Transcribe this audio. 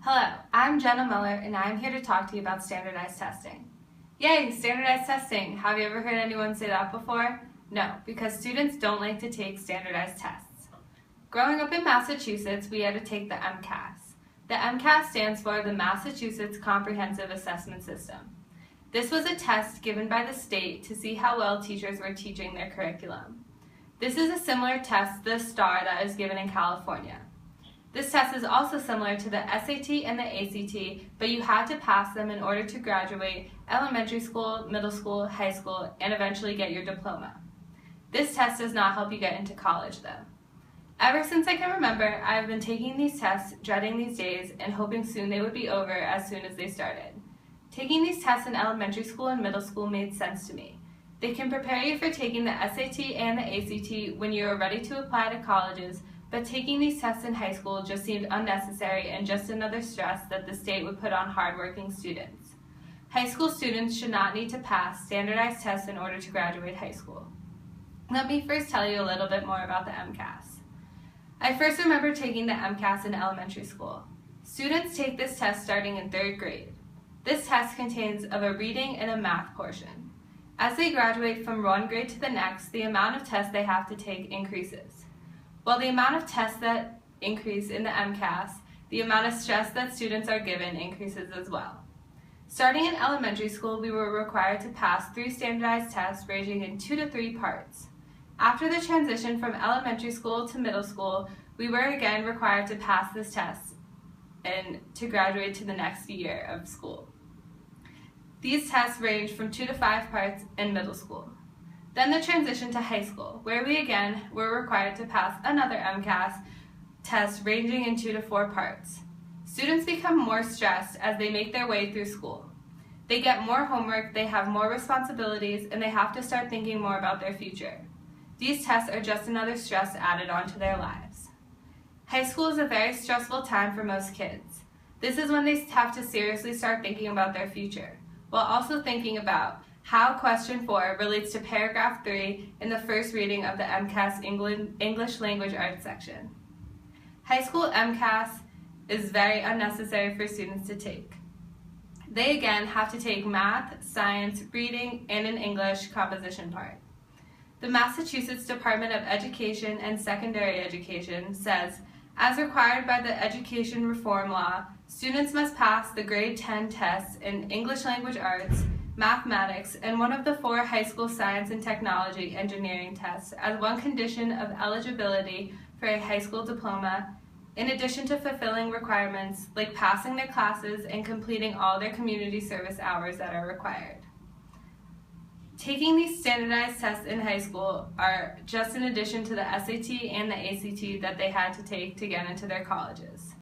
Hello, I'm Jenna Muller, and I'm here to talk to you about standardized testing. Yay, standardized testing! Have you ever heard anyone say that before? No, because students don't like to take standardized tests. Growing up in Massachusetts, we had to take the MCAS. The MCAS stands for the Massachusetts Comprehensive Assessment System. This was a test given by the state to see how well teachers were teaching their curriculum. This is a similar test to the STAR that is given in California. This test is also similar to the SAT and the ACT, but you had to pass them in order to graduate elementary school, middle school, high school, and eventually get your diploma. This test does not help you get into college though. Ever since I can remember, I have been taking these tests, dreading these days, and hoping soon they would be over as soon as they started. Taking these tests in elementary school and middle school made sense to me. They can prepare you for taking the SAT and the ACT when you are ready to apply to colleges, but taking these tests in high school just seemed unnecessary and just another stress that the state would put on hardworking students. High school students should not need to pass standardized tests in order to graduate high school. Let me first tell you a little bit more about the MCAS. I first remember taking the MCAS in elementary school. Students take this test starting in 3rd grade. This test contains of a reading and a math portion. As they graduate from one grade to the next, the amount of tests they have to take increases. While the amount of tests that increase in the MCAS, the amount of stress that students are given increases as well. Starting in elementary school, we were required to pass 3 standardized tests ranging in 2 to 3 parts. After the transition from elementary school to middle school, we were again required to pass this test and to graduate to the next year of school. These tests range from 2 to 5 parts in middle school. Then the transition to high school, where we again were required to pass another MCAS test ranging in 2 to 4 parts. Students become more stressed as they make their way through school. They get more homework, they have more responsibilities, and they have to start thinking more about their future. These tests are just another stress added onto their lives. High school is a very stressful time for most kids. This is when they have to seriously start thinking about their future, while also thinking about how question 4 relates to paragraph 3 in the first reading of the MCAS English Language Arts section. High school MCAS is very unnecessary for students to take. They again have to take math, science, reading, and an English composition part. The Massachusetts Department of Education and Secondary Education says, as required by the Education Reform Law, students must pass the grade 10 tests in English Language Arts, mathematics, and one of the 4 high school science and technology engineering tests as one condition of eligibility for a high school diploma, in addition to fulfilling requirements like passing their classes and completing all their community service hours that are required. Taking these standardized tests in high school are just in addition to the SAT and the ACT that they had to take to get into their colleges.